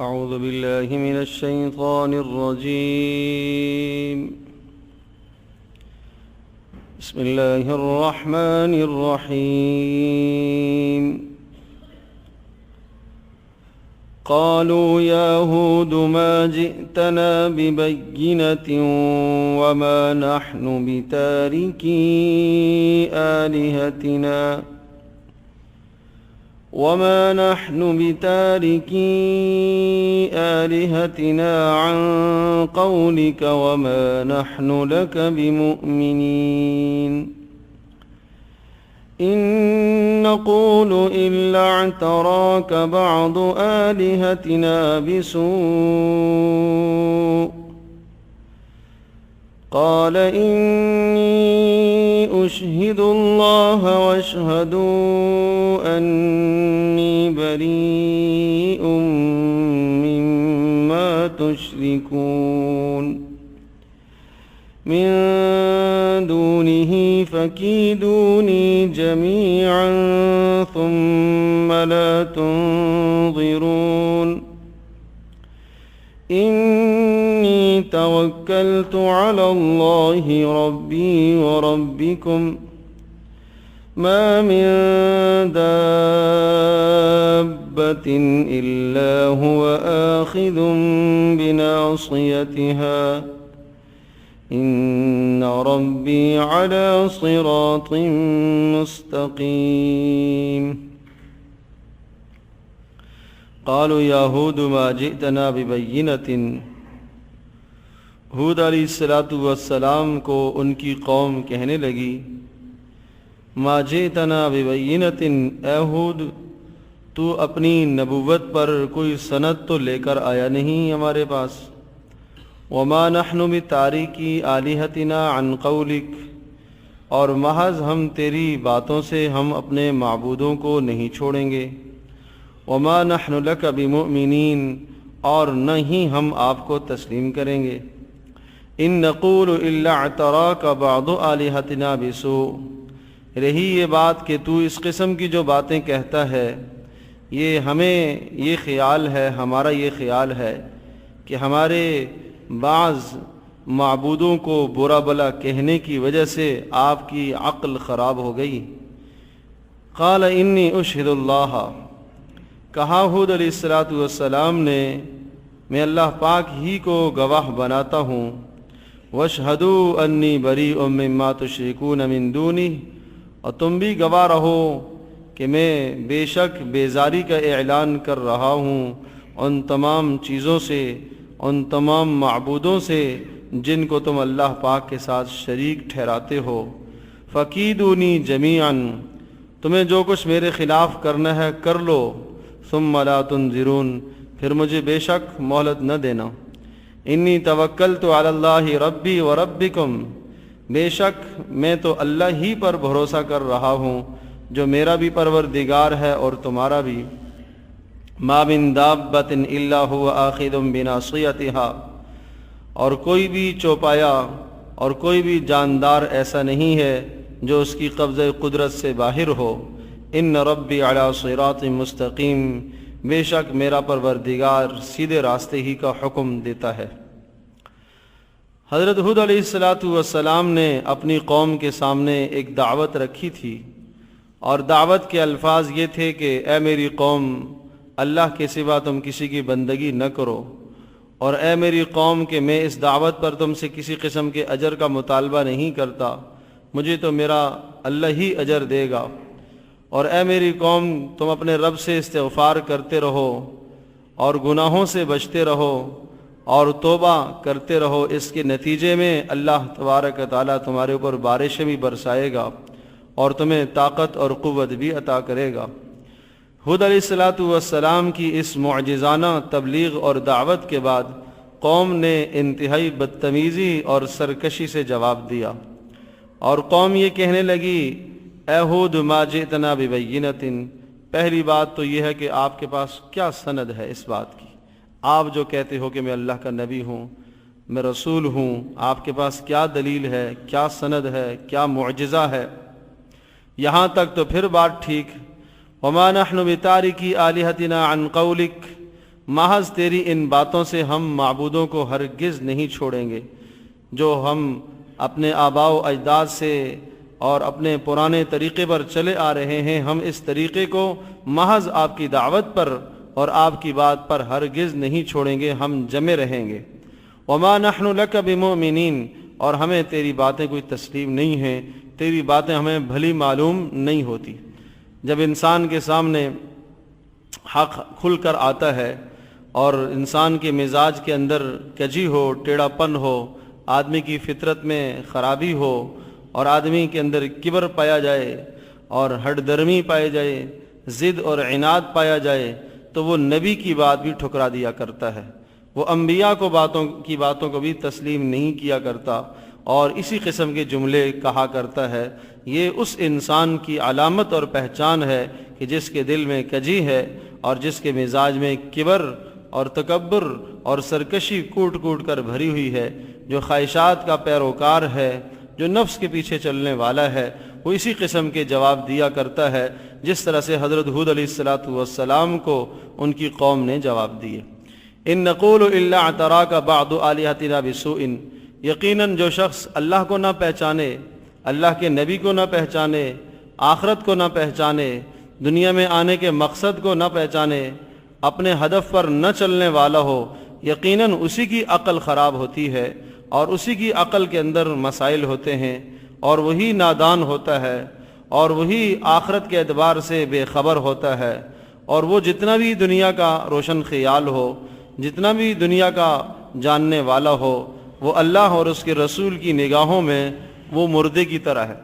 أعوذ بالله من الشيطان الرجيم. بسم الله الرحمن الرحيم. قالوا يا هود ما جئتنا ببينة وما نحن بتاركي آلهتنا عن قولك وما نحن لك بمؤمنين إن نقول إلا اعتراك بعض آلهتنا بسوء قال إني أشهد الله واشهدوا أني بريء مما تشركون من دونه فكيدوني جميعا ثم لا تنظرون إني توكلت على الله ربي وربكم ما من دابة إلا هو آخذ بناصيتها إن ربي على صراط مستقيم. قالوا يا هود ما جئتنا ببينة. ہود علیہ السلام کو ان کی قوم کہنے لگی ما جئتنا ببینۃ، اے ہود تو اپنی نبوت پر کوئی سند تو لے کر آیا نہیں ہمارے پاس. وما نحن بتارکی آلہتنا عن قولک، اور محض ہم تیری باتوں سے ہم اپنے معبودوں کو نہیں چھوڑیں گے. وما نحن لک بمؤمنین، اور نہ ہی ہم آپ کو تسلیم کریں گے. ان نقول الا اعتراک بعض آلہتنا بسوء، رہی یہ بات کہ تو اس قسم کی جو باتیں کہتا ہے، یہ ہمیں یہ خیال ہے، ہمارا یہ خیال ہے کہ ہمارے بعض معبودوں کو برا بلا کہنے کی وجہ سے آپ کی عقل خراب ہو گئی. قال انی اشہد اللہ، کہا ہود علیہ السلام نے میں اللہ پاک ہی کو گواہ بناتا ہوں. واشہدوا انی بریء مما تشرکون من دونہ، اور تم بھی گواہ رہو کہ میں بے شک بیزاری کا اعلان کر رہا ہوں ان تمام چیزوں سے، ان تمام معبودوں سے جن کو تم اللہ پاک کے ساتھ شریک ٹھہراتے ہو. فکیدونی جمیعا، تمہیں جو کچھ میرے خلاف کرنا ہے کر لو. ثم لا تنظرون، پھر مجھے بے شک مہلت نہ دینا. انی توکلت علی اللہ ربی و ربکم، بے شک میں تو اللہ ہی پر بھروسہ کر رہا ہوں جو میرا بھی پروردگار ہے اور تمہارا بھی. ما من دابۃ الا هو آخذ بناصیتها، اور کوئی بھی چوپایا اور کوئی بھی جاندار ایسا نہیں ہے جو اس کی قبضہ قدرت سے باہر ہو. ان ربی علی صراط مستقیم، بے شک میرا پروردگار سیدھے راستے ہی کا حکم دیتا ہے. حضرت ہود علیہ السلام نے اپنی قوم کے سامنے ایک دعوت رکھی تھی، اور دعوت کے الفاظ یہ تھے کہ اے میری قوم، اللہ کے سوا تم کسی کی بندگی نہ کرو، اور اے میری قوم کہ میں اس دعوت پر تم سے کسی قسم کے اجر کا مطالبہ نہیں کرتا، مجھے تو میرا اللہ ہی اجر دے گا. اور اے میری قوم، تم اپنے رب سے استغفار کرتے رہو اور گناہوں سے بچتے رہو اور توبہ کرتے رہو، اس کے نتیجے میں اللہ تبارک و تعالیٰ تمہارے اوپر بارشیں بھی برسائے گا اور تمہیں طاقت اور قوت بھی عطا کرے گا. ہود علیہ السلام کی اس معجزانہ تبلیغ اور دعوت کے بعد قوم نے انتہائی بدتمیزی اور سرکشی سے جواب دیا، اور قوم یہ کہنے لگی اے ہود ما جئتنا ببینۃ، پہلی بات تو یہ ہے کہ آپ کے پاس کیا سند ہے اس بات کی؟ آپ جو کہتے ہو کہ میں اللہ کا نبی ہوں، میں رسول ہوں، آپ کے پاس کیا دلیل ہے، کیا سند ہے، کیا معجزہ ہے؟ یہاں تک تو پھر بات ٹھیک. وما نحن بتارکی آلہتنا عن قولک، محض تیری ان باتوں سے ہم معبودوں کو ہرگز نہیں چھوڑیں گے جو ہم اپنے آباء و اجداد سے اور اپنے پرانے طریقے پر چلے آ رہے ہیں، ہم اس طریقے کو محض آپ کی دعوت پر اور آپ کی بات پر ہرگز نہیں چھوڑیں گے، ہم جمے رہیں گے۔ وما نحن لک بمؤمنین، اور ہمیں تیری باتیں کوئی تسلیم نہیں ہیں، تیری باتیں ہمیں بھلی معلوم نہیں ہوتی۔ جب انسان کے سامنے حق کھل کر آتا ہے اور انسان کے مزاج کے اندر کجی ہو، ٹیڑھا پن ہو، آدمی کی فطرت میں خرابی ہو اور آدمی کے اندر کبر پایا جائے اور ہٹ درمی پائے جائے، ضد اور عناد پایا جائے، تو وہ نبی کی بات بھی ٹھکرا دیا کرتا ہے، وہ انبیاء کی باتوں کو بھی تسلیم نہیں کیا کرتا اور اسی قسم کے جملے کہا کرتا ہے۔ یہ اس انسان کی علامت اور پہچان ہے کہ جس کے دل میں کجی ہے اور جس کے مزاج میں کبر اور تکبر اور سرکشی کوٹ کوٹ کر بھری ہوئی ہے، جو خواہشات کا پیروکار ہے، جو نفس کے پیچھے چلنے والا ہے، وہ اسی قسم کے جواب دیا کرتا ہے جس طرح سے حضرت ہود علیہ السلام کو ان کی قوم نے جواب دیے۔ ان نقول الا اعتراک بعض آلہتنا بسوء، یقیناً جو شخص اللہ کو نہ پہچانے، اللہ کے نبی کو نہ پہچانے، آخرت کو نہ پہچانے، دنیا میں آنے کے مقصد کو نہ پہچانے، اپنے ہدف پر نہ چلنے والا ہو، یقیناً اسی کی عقل خراب ہوتی ہے اور اسی کی عقل کے اندر مسائل ہوتے ہیں اور وہی نادان ہوتا ہے اور وہی آخرت کے اعتبار سے بے خبر ہوتا ہے، اور وہ جتنا بھی دنیا کا روشن خیال ہو، جتنا بھی دنیا کا جاننے والا ہو، وہ اللہ اور اس کے رسول کی نگاہوں میں وہ مردے کی طرح ہے۔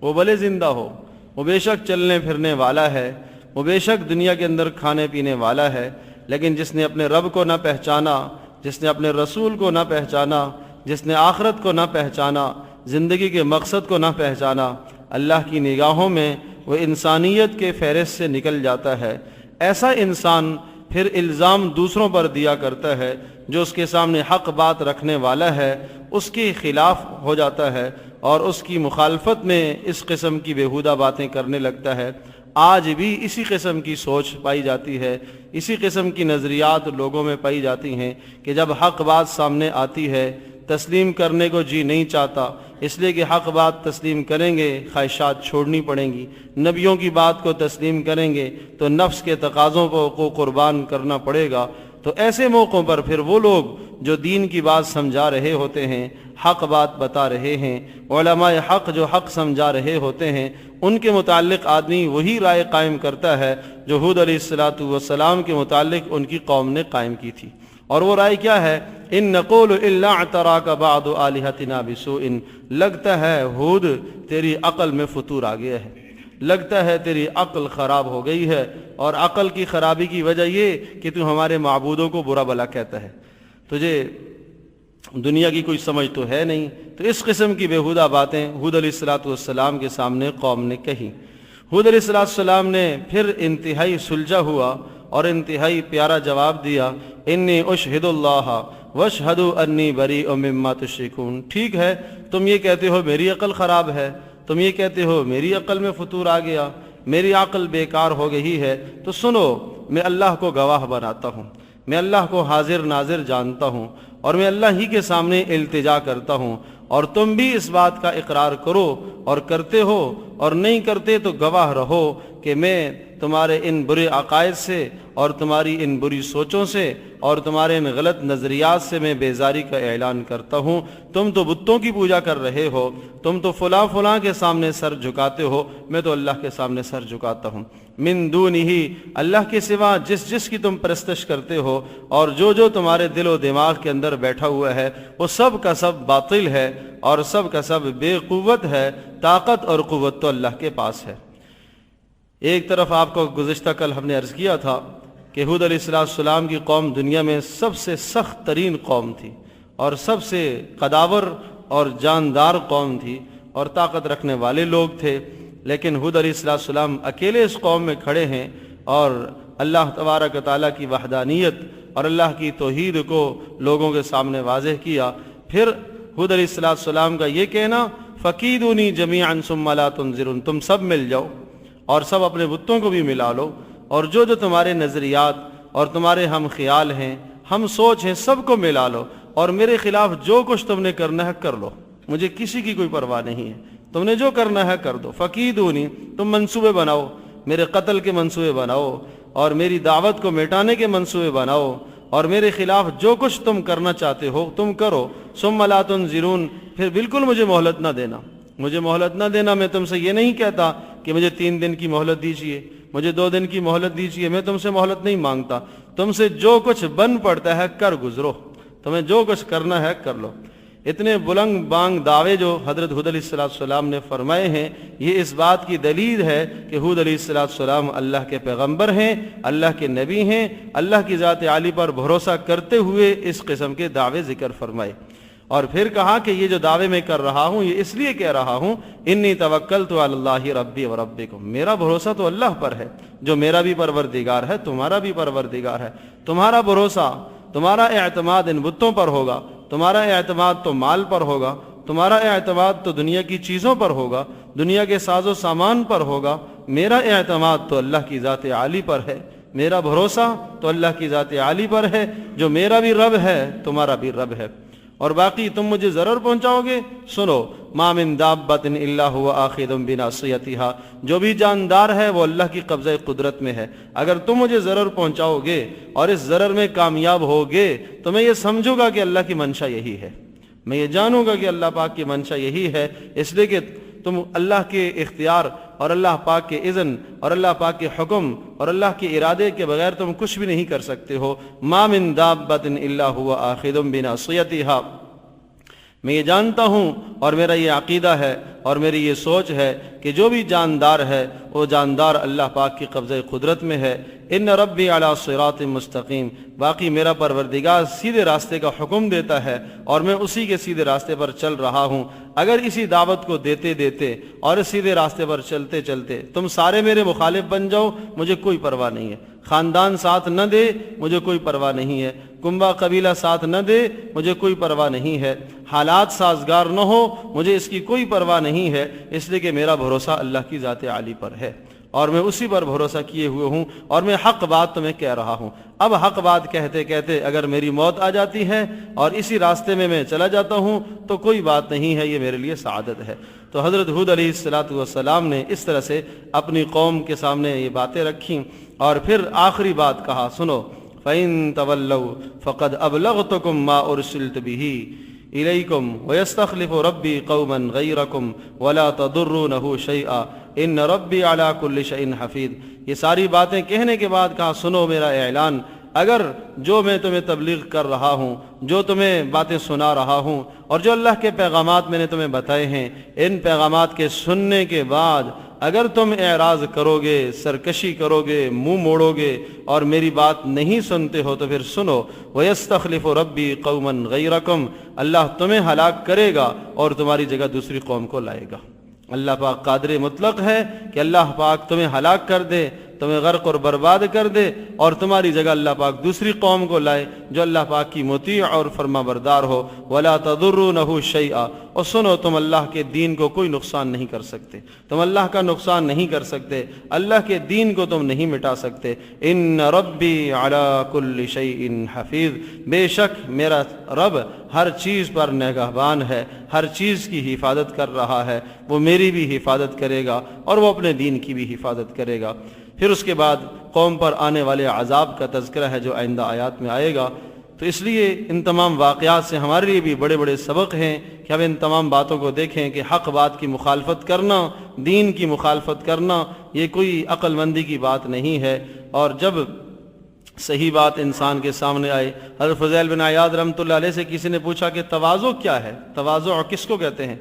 وہ بھلے زندہ ہو، وہ بے شک چلنے پھرنے والا ہے، وہ بے شک دنیا کے اندر کھانے پینے والا ہے، لیکن جس نے اپنے رب کو نہ پہچانا، جس نے اپنے رسول کو نہ پہچانا، جس نے آخرت کو نہ پہچانا، زندگی کے مقصد کو نہ پہچانا، اللہ کی نگاہوں میں وہ انسانیت کے فہرست سے نکل جاتا ہے۔ ایسا انسان پھر الزام دوسروں پر دیا کرتا ہے، جو اس کے سامنے حق بات رکھنے والا ہے اس کے خلاف ہو جاتا ہے اور اس کی مخالفت میں اس قسم کی بیہودہ باتیں کرنے لگتا ہے۔ آج بھی اسی قسم کی سوچ پائی جاتی ہے، اسی قسم کی نظریات لوگوں میں پائی جاتی ہیں کہ جب حق بات سامنے آتی ہے تسلیم کرنے کو جی نہیں چاہتا، اس لیے کہ حق بات تسلیم کریں گے خواہشات چھوڑنی پڑیں گی، نبیوں کی بات کو تسلیم کریں گے تو نفس کے تقاضوں کو قربان کرنا پڑے گا۔ تو ایسے موقعوں پر پھر وہ لوگ جو دین کی بات سمجھا رہے ہوتے ہیں، حق بات بتا رہے ہیں، علماء حق جو حق سمجھا رہے ہوتے ہیں، ان کے متعلق آدمی وہی رائے قائم کرتا ہے جو ہود علیہ السلام کے متعلق ان کی قوم نے قائم کی تھی۔ اور وہ رائے کیا ہے؟ ان نقول الا اعتراک بعض آلہتنا بسوء، لگتا ہے ہود تیری عقل میں فطور آ گیا ہے، لگتا ہے تیری عقل خراب ہو گئی ہے، اور عقل کی خرابی کی وجہ یہ کہ تو ہمارے معبودوں کو برا بھلا کہتا ہے، تجھے دنیا کی کوئی سمجھ تو ہے نہیں۔ تو اس قسم کی بیہودہ باتیں ہود علیہ السلام کے سامنے قوم نے کہی۔ ہود علیہ السلام نے پھر انتہائی سلجھا ہوا اور انتہائی پیارا جواب دیا، انی اشہد اللہ واشہد انی بریء مما تشرکون۔ ٹھیک ہے، تم یہ کہتے ہو میری عقل خراب ہے، تم یہ کہتے ہو میری عقل میں فطور آ گیا، میری عقل بیکار ہو گئی ہے، تو سنو، میں اللہ کو گواہ بناتا ہوں، میں اللہ کو حاضر ناظر جانتا ہوں اور میں اللہ ہی کے سامنے التجا کرتا ہوں، اور تم بھی اس بات کا اقرار کرو اور کرتے ہو اور نہیں کرتے تو گواہ رہو کہ میں تمہارے ان برے عقائد سے اور تمہاری ان بری سوچوں سے اور تمہارے ان غلط نظریات سے میں بیزاری کا اعلان کرتا ہوں۔ تم تو بتوں کی پوجا کر رہے ہو، تم تو فلاں فلاں کے سامنے سر جھکاتے ہو، میں تو اللہ کے سامنے سر جھکاتا ہوں۔ من دونہ، اللہ کے سوا جس جس کی تم پرستش کرتے ہو اور جو تمہارے دل و دماغ کے اندر بیٹھا ہوا ہے وہ سب کا سب باطل ہے اور سب کا سب بے قوت ہے، طاقت اور قوت تو اللہ کے پاس ہے۔ ایک طرف آپ کو گزشتہ کل ہم نے عرض کیا تھا کہ ہود علیہ السلام کی قوم دنیا میں سب سے سخت ترین قوم تھی اور سب سے قداور اور جاندار قوم تھی اور طاقت رکھنے والے لوگ تھے، لیکن ہود علیہ السلام اکیلے اس قوم میں کھڑے ہیں اور اللہ تبارک و تعالیٰ کی وحدانیت اور اللہ کی توحید کو لوگوں کے سامنے واضح کیا۔ پھر ہود علیہ السلام کا یہ کہنا، فَقِیدُونِی جَمِیعًا ثُمَّ لَا تُنظِرُونَ، تم سب مل جاؤ اور سب اپنے بتوں کو بھی ملا لو، اور جو تمہارے نظریات، اور تمہارے ہم خیال ہیں، ہم سوچ ہیں، سب کو ملا لو اور میرے خلاف جو کچھ تم نے کرنا ہے کر لو، مجھے کسی کی کوئی پرواہ نہیں ہے، تم نے جو کرنا ہے کر دو۔ فقیدونی، تم منصوبے بناؤ، میرے قتل کے منصوبے بناؤ اور میری دعوت کو مٹانے کے منصوبے بناؤ اور میرے خلاف جو کچھ تم کرنا چاہتے ہو تم کرو۔ ثم لا تنظرون، پھر بالکل مجھے مہلت نہ دینا، مجھے مہلت نہ دینا۔ میں تم سے یہ نہیں کہتا کہ مجھے 3 دن کی مہلت دیجیے، مجھے 2 دن کی مہلت دیجیے، میں تم سے مہلت نہیں مانگتا، تم سے جو کچھ بن پڑتا ہے کر گزرو، تمہیں جو کچھ کرنا ہے کر لو۔ اتنے بلند بانگ دعوے جو حضرت ہود علیہ السلام نے فرمائے ہیں، یہ اس بات کی دلیل ہے کہ ہود علیہ السلام اللہ کے پیغمبر ہیں، اللہ کے نبی ہیں، اللہ کی ذات عالی پر بھروسہ کرتے ہوئے اس قسم کے دعوے ذکر فرمائے۔ اور پھر کہا کہ یہ جو دعوے میں کر رہا ہوں یہ اس لیے کہہ رہا ہوں، انی توکلت علی اللہ ربی و ربکم، میرا بھروسہ تو اللہ پر ہے جو میرا بھی پروردگار ہے، تمہارا بھی پروردگار ہے۔ تمہارا بھروسہ، تمہارا اعتماد ان بتوں پر ہوگا، تمہارا اعتماد تو مال پر ہوگا، تمہارا اعتماد تو دنیا کی چیزوں پر ہوگا، دنیا کے ساز و سامان پر ہوگا، میرا اعتماد تو اللہ کی ذات عالی پر ہے، میرا بھروسہ تو اللہ کی ذات عالی پر ہے جو میرا بھی رب ہے تمہارا بھی رب ہے۔ اور باقی تم مجھے ضرر پہنچاؤ گے، سنو، ما من دابۃ الا هو آخذ بناصیتها، جو بھی جاندار ہے وہ اللہ کی قبضہ قدرت میں ہے۔ اگر تم مجھے ضرر پہنچاؤ گے اور اس ضرر میں کامیاب ہوگے تو میں یہ سمجھوں گا کہ اللہ کی منشا یہی ہے، میں یہ جانوں گا کہ اللہ پاک کی منشا یہی ہے، اس لیے کہ تم اللہ کے اختیار اور اللہ پاک کے اذن اور اللہ پاک کے حکم اور اللہ کے ارادے کے بغیر تم کچھ بھی نہیں کر سکتے ہو۔ ما من دابۃ الا هو آخذ بناصیتها، میں یہ جانتا ہوں اور میرا یہ عقیدہ ہے اور میری یہ سوچ ہے کہ جو بھی جاندار ہے وہ جاندار اللہ پاک کی قبضہ قدرت میں ہے۔ ان ربی علی صراط مستقیم، باقی میرا پروردگار سیدھے راستے کا حکم دیتا ہے اور میں اسی کے سیدھے راستے پر چل رہا ہوں۔ اگر اسی دعوت کو دیتے دیتے اور اس سیدھے راستے پر چلتے چلتے تم سارے میرے مخالف بن جاؤ، مجھے کوئی پرواہ نہیں ہے، خاندان ساتھ نہ دے مجھے کوئی پرواہ نہیں ہے، کنبہ قبیلہ ساتھ نہ دے مجھے کوئی پرواہ نہیں ہے، حالات سازگار نہ ہو مجھے اس کی کوئی پرواہ نہیں ہے، اس لیے کہ میرا بھروسہ اللہ کی ذات عالی پر ہے اور میں اسی پر بھروسہ کیے ہوئے ہوں اور میں حق بات تمہیں کہہ رہا ہوں۔ اب حق بات کہتے کہتے اگر میری موت آ جاتی ہے اور اسی راستے میں چلا جاتا ہوں تو کوئی بات نہیں ہے، یہ میرے لیے سعادت ہے۔ تو حضرت ہود علیہ السلام نے اس طرح سے اپنی قوم کے سامنے یہ باتیں رکھیں اور پھر آخری بات کہا، سنو، فَإِن تَوَلَّوْا فَقَدْ أَبْلَغْتُكُم مَّا أُرْسِلْتُ بِهِ إِلَيْكُمْ وَيَسْتَخْلِفُ رَبِّي قَوْمًا غَيْرَكُمْ وَلَا تَضُرُّونَهُ شَيْئًا إِنَّ رَبِّي عَلَىٰ كُلِّ شَيْءٍ حَفِيظٌ۔ یہ ساری باتیں کہنے کے بعد کہا، سنو میرا اعلان، اگر جو میں تمہیں تبلیغ کر رہا ہوں، جو تمہیں باتیں سنا رہا ہوں اور جو اللہ کے پیغامات میں نے تمہیں بتائے ہیں، ان پیغامات کے سننے کے بعد اگر تم اعراض کرو گے، سرکشی کرو گے، منہ موڑو گے اور میری بات نہیں سنتے ہو تو پھر سنو، وَيَسْتَخْلِفُ رَبِّي قَوْمًا غَيْرَكُمْ، اللہ تمہیں ہلاک کرے گا اور تمہاری جگہ دوسری قوم کو لائے گا۔ اللہ پاک قادر مطلق ہے کہ اللہ پاک تمہیں ہلاک کر دے، تمہیں غرق اور برباد کر دے اور تمہاری جگہ اللہ پاک دوسری قوم کو لائے جو اللہ پاک کی مطیع اور فرما بردار ہو۔ وَلَا تَضُرُّونَهُ شَيْئًا، اور سنو، تم اللہ کے دین کو کوئی نقصان نہیں کر سکتے، تم اللہ کا نقصان نہیں کر سکتے، اللہ کے دین کو تم نہیں مٹا سکتے۔ ان ربی علی کل شیء حفیظ، بے شک میرا رب ہر چیز پر نگہبان ہے، ہر چیز کی حفاظت کر رہا ہے، وہ میری بھی حفاظت کرے گا اور وہ اپنے دین کی بھی حفاظت کرے گا۔ پھر اس کے بعد قوم پر آنے والے عذاب کا تذکرہ ہے جو آئندہ آیات میں آئے گا۔ تو اس لیے ان تمام واقعات سے ہمارے لیے بھی بڑے بڑے سبق ہیں کہ ہم ان تمام باتوں کو دیکھیں کہ حق بات کی مخالفت کرنا، دین کی مخالفت کرنا، یہ کوئی عقل مندی کی بات نہیں ہے۔ اور جب صحیح بات انسان کے سامنے آئے، حضرت فضیل بن عیاض رحمۃ اللہ علیہ سے کسی نے پوچھا کہ تواضع کیا ہے، تواضع کس کو کہتے ہیں؟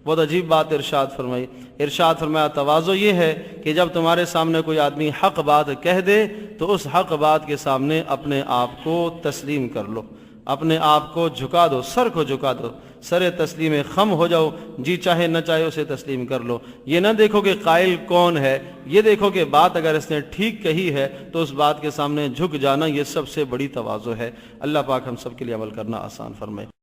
بہت عجیب بات ارشاد فرمائی، ارشاد فرمایا تواضع یہ ہے کہ جب تمہارے سامنے کوئی آدمی حق بات کہہ دے تو اس حق بات کے سامنے اپنے آپ کو تسلیم کر لو، اپنے آپ کو جھکا دو، سر کو جھکا دو، سر تسلیم خم ہو جاؤ، جی چاہے نہ چاہے اسے تسلیم کر لو۔ یہ نہ دیکھو کہ قائل کون ہے، یہ دیکھو کہ بات اگر اس نے ٹھیک کہی ہے تو اس بات کے سامنے جھک جانا، یہ سب سے بڑی تواضع ہے۔ اللہ پاک ہم سب کے لیے عمل کرنا آسان فرمائے۔